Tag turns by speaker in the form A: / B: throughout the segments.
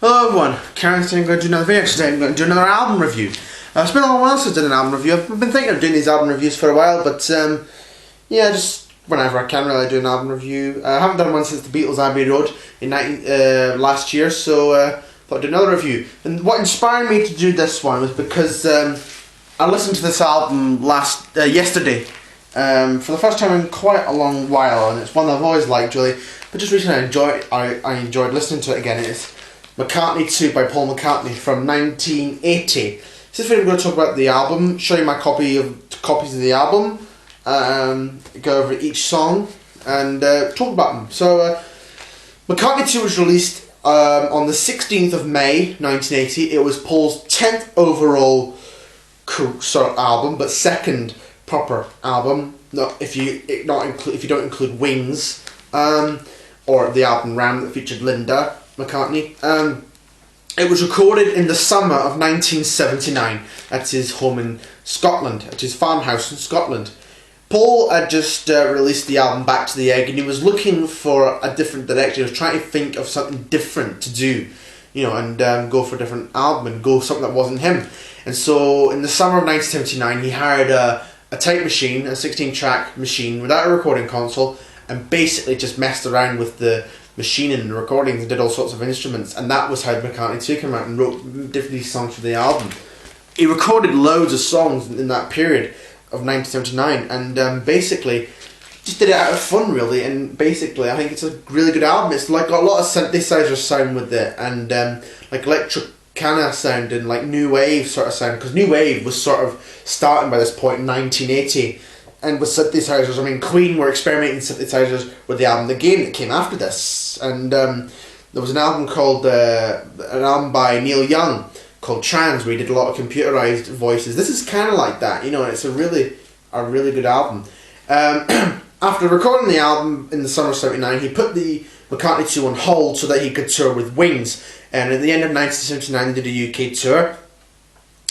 A: Hello everyone, Karen's today. I'm going to do another video today. I'm going to do another album review. It's been a long while since I did an album review. I've been thinking of doing these album reviews for a while, but yeah, just whenever I can really do an album review. I haven't done one since the Beatles Abbey Road in last year, so thought I'd do another review. And what inspired me to do this one was because I listened to this album yesterday for the first time in quite a long while, and it's one that I've always liked really, but just recently I enjoyed listening to it again. It's McCartney II by Paul McCartney from 1980. So this video I'm going to talk about the album, show you my copies of the album, go over each song and talk about them. So McCartney II was released on the 16th of May 1980. It was Paul's 10th overall album, but second proper album. If you don't include Wings, or the album Ram that featured Linda McCartney. It was recorded in the summer of 1979 at his home in Scotland, at his farmhouse in Scotland. Paul had just released the album Back to the Egg, and he was looking for a different direction. He was trying to think of something different to do, and go for a different album and go something that wasn't him. And so in the summer of 1979 he hired a tape machine, a 16-track machine without a recording console, and basically just messed around with the machine and the recordings and did all sorts of instruments, and that was how McCartney II came out and wrote different songs for the album. He recorded loads of songs in that period of 1979, and basically just did it out of fun really, and basically I think it's a really good album. It's like got a lot of synthesizer sound with it, and like electric kind of sound and like new wave sort of sound, because new wave was sort of starting by this point in 1980. And with synthesizers, I mean, Queen were experimenting with synthesizers with the album The Game that came after this, and there was an album by Neil Young called Trans, where he did a lot of computerized voices. This is kind of like that, and it's a really good album. After recording the album in the summer of '79, he put the McCartney II on hold so that he could tour with Wings. And at the end of 1979, they did a UK tour,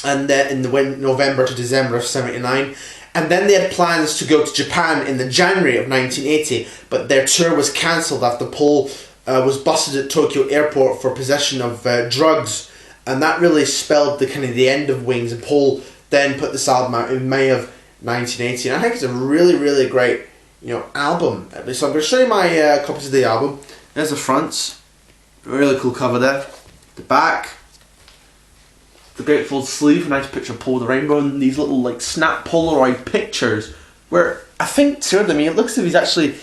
A: and in November to December of '79. And then they had plans to go to Japan in the January of 1980, but their tour was cancelled after Paul was busted at Tokyo Airport for possession of drugs, and that really spelled the end of Wings. And Paul then put this album out in May of 1980, and I think it's a really great album. So I'm going to show you my copies of the album. There's the front, really cool cover there. The back. The great full sleeve, nice picture of Paul the Rainbow, and these little snap Polaroid pictures where I think two of them, it looks as if he's actually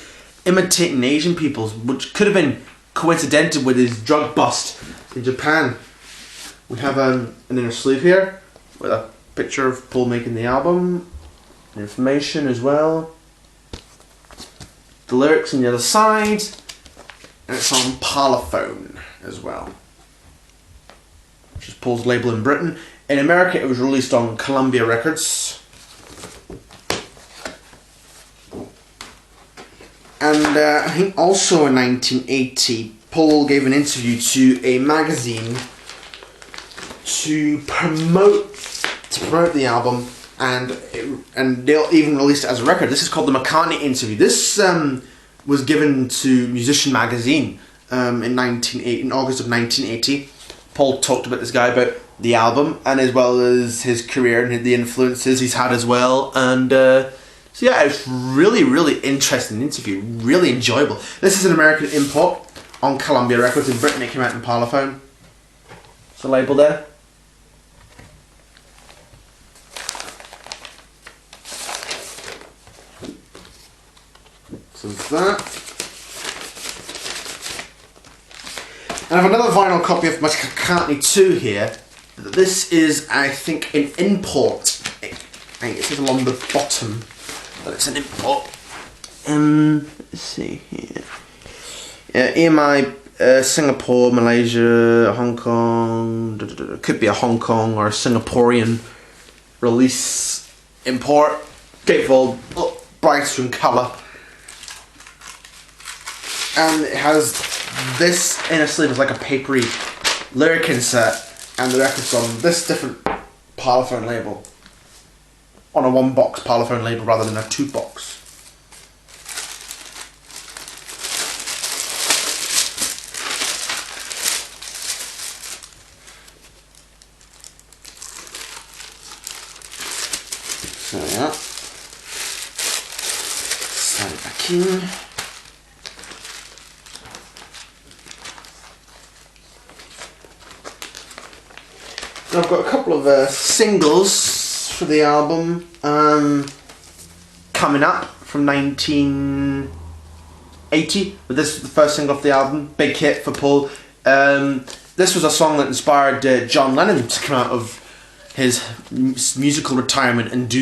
A: imitating Asian people, which could have been coincidental with his drug bust in Japan. We have an inner sleeve here with a picture of Paul making the album, information as well, the lyrics on the other side, and it's on Parlophone as well, which is Paul's label in Britain. In America it was released on Columbia Records. And I think also in 1980 Paul gave an interview to a magazine to promote the album, and they even released it as a record. This is called the McCartney Interview. This was given to Musician magazine in August of 1980. Paul talked about this guy, about the album, and as well as his career and the influences he's had as well. And so yeah, it's really interesting interview, really enjoyable. This is an American import on Columbia Records. In Britain it came out in Parlophone. It's the label there. So there's that. And I have another vinyl copy of McCartney II here. This is, I think, an import. I think it says along the bottom that it's an import. Let's see here. EMI, Singapore, Malaysia, Hong Kong. Could be a Hong Kong or a Singaporean release import. Gatefold, brighter in colour. And it has this inner sleeve is like a papery lyric insert, and the record's on this different Parlophone label, on a one box Parlophone label rather than a two box. There we are. Slide it back in. I've got a couple of singles for the album coming up from 1980. But this was the first single off the album, big hit for Paul. This was a song that inspired John Lennon to come out of his musical retirement and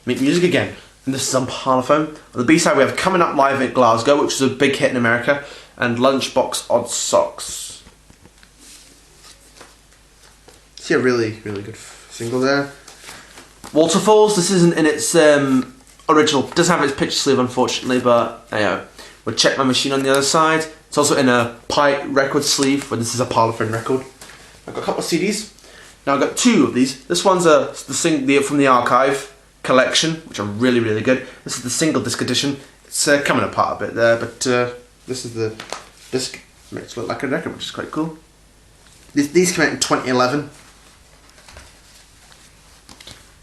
A: make music again. And this is on Parlophone. On the B-side we have Coming Up Live at Glasgow, which was a big hit in America, and Lunchbox Odd Socks. See a really, really good single there. Waterfalls, this isn't in its original, it doesn't have its picture sleeve unfortunately, but we'll Check My Machine on the other side. It's also in a Pie record sleeve, but this is a Parlophone record. I've got a couple of CDs. Now I've got two of these. This one's from the Archive collection, which are really, really good. This is the single disc edition. It's coming apart a bit there, but this is the disc. Makes it look like a record, which is quite cool. These came out in 2011.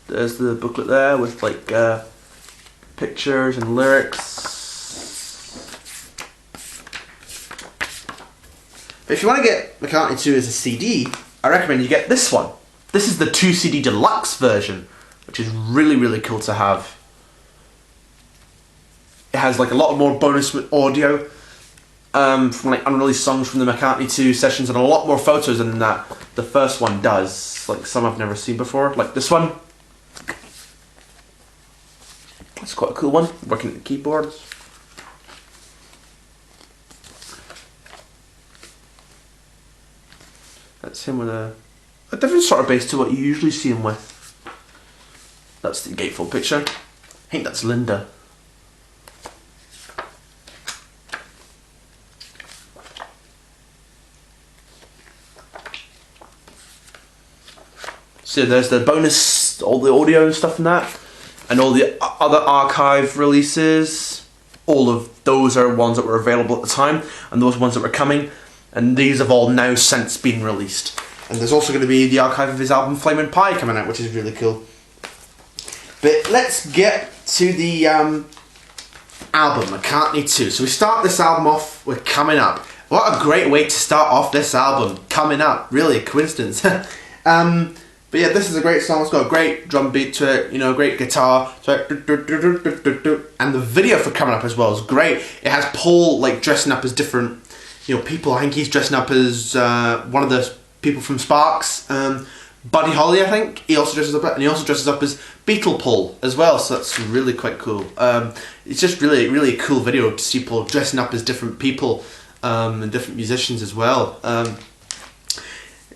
A: There's the booklet there with like pictures and lyrics. But if you want to get McCartney II as a CD, I recommend you get this one. This is the 2 CD deluxe version, which is really, really cool to have. It has like a lot more bonus audio from like unreleased songs from the McCartney II sessions, and a lot more photos than that the first one does. Like some I've never seen before, like this one. That's quite a cool one, working at the keyboards. That's him with a different sort of bass to what you usually see him with. That's the gatefold picture. I think that's Linda. So there's the bonus, all the audio and stuff and that. And all the other archive releases, all of those are ones that were available at the time, and those ones that were coming, and these have all now since been released. And there's also going to be the archive of his album Flamin' Pie coming out, which is really cool. But let's get to the album, McCartney II. So we start this album off with Coming Up. What a great way to start off this album, Coming Up, really a coincidence. But yeah, this is a great song. It's got a great drum beat to it, you know, great guitar. And the video for Coming Up as well is great. It has Paul like dressing up as different, you know, people. I think he's dressing up as one of the people from Sparks. Buddy Holly, I think. He also dresses up, and he also dresses up as Beatle Paul as well. So that's really quite cool. It's just really, really a cool video to see Paul dressing up as different people and different musicians as well.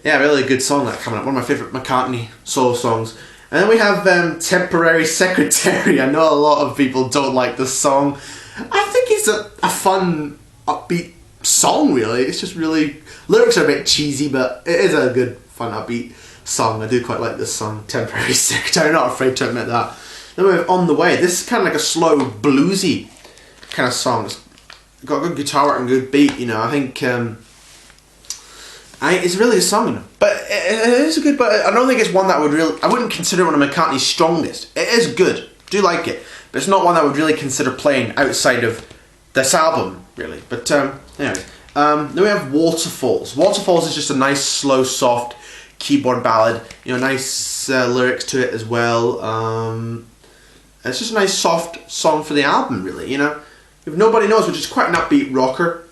A: Yeah, really good song that Coming Up. One of my favourite McCartney solo songs. And then we have Temporary Secretary. I know a lot of people don't like this song. I think it's a fun, upbeat song, really. It's just really... Lyrics are a bit cheesy, but it is a good, fun, upbeat song. I do quite like this song, Temporary Secretary. I'm not afraid to admit that. Then we have On the Way. This is kind of like a slow, bluesy kind of song. It's got good guitar work and good beat, you know. I think... it's really a song, but it is good. But I don't think it's one that I wouldn't consider one of McCartney's strongest. It is good, do like it, but it's not one that I would really consider playing outside of this album, really. But anyway, then we have Waterfalls. Waterfalls is just a nice, slow, soft keyboard ballad. You know, nice lyrics to it as well. It's just a nice, soft song for the album, really. You know. If Nobody Knows, which is quite an upbeat rocker,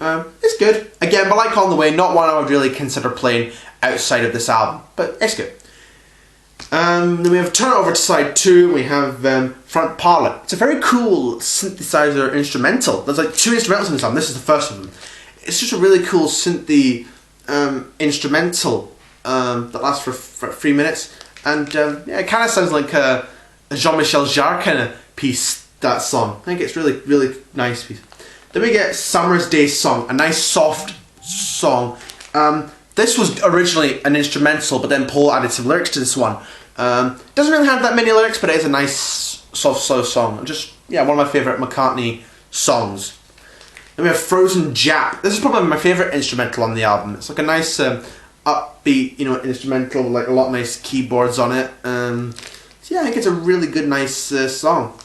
A: it's good. Again, but like On the Way, not one I would really consider playing outside of this album, but it's good. Then we have Turn It Over to Side 2, we have Front Parlour. It's a very cool synthesizer instrumental. There's like 2 instrumentals in this album, this is the first of them. It's just a really cool synthy instrumental that lasts for 3 minutes. And yeah, it kind of sounds like a Jean-Michel Jarre kind of piece, that song. I think it's really, really nice piece. Then we get Summer's Day Song, a nice soft song. This was originally an instrumental, but then Paul added some lyrics to this one. Doesn't really have that many lyrics, but it is a nice soft, slow song. Just, yeah, one of my favourite McCartney songs. Then we have Frozen Jap. This is probably my favourite instrumental on the album. It's like a nice upbeat, you know, instrumental with like a lot of nice keyboards on it. So yeah, I think it's a really good, nice song.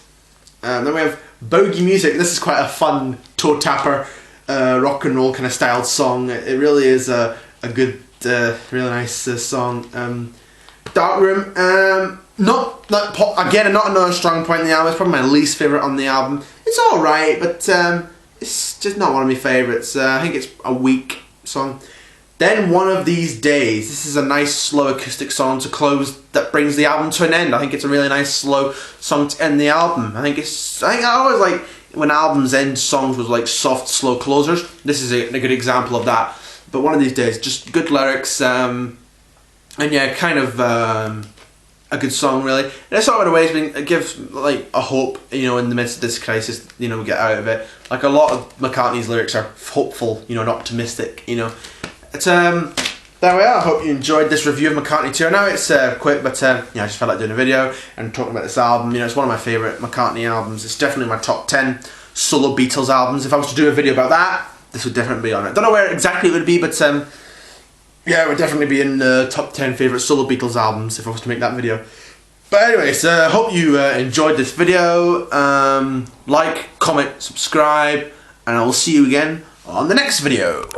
A: Then we have Bogey Music. This is quite a fun toe tapper, rock and roll kind of styled song. It really is a good, really nice song. Dark Room. Not again, not another strong point in the album. It's probably my least favourite on the album. It's alright, but it's just not one of my favourites. I think it's a weak song. Then One of These Days. This is a nice slow acoustic song to close that brings the album to an end. I think it's a really nice slow song to end the album. I think I always like when albums end songs with like soft slow closers. This is a good example of that. But One of These Days, just good lyrics, and yeah, kind of a good song really. And it's sort of in a way it gives like a hope, you know, in the midst of this crisis, you know, we get out of it. Like a lot of McCartney's lyrics are hopeful, you know, and optimistic, you know. It's there we are. I hope you enjoyed this review of McCartney II. I know it's quick, but yeah, I just felt like doing a video and talking about this album. You know, it's one of my favourite McCartney albums. It's definitely my top 10 solo Beatles albums. If I was to do a video about that, this would definitely be on it. Don't know where exactly it would be, but yeah, it would definitely be in the top 10 favourite solo Beatles albums if I was to make that video. But anyways, hope you enjoyed this video. Like, comment, subscribe, and I will see you again on the next video.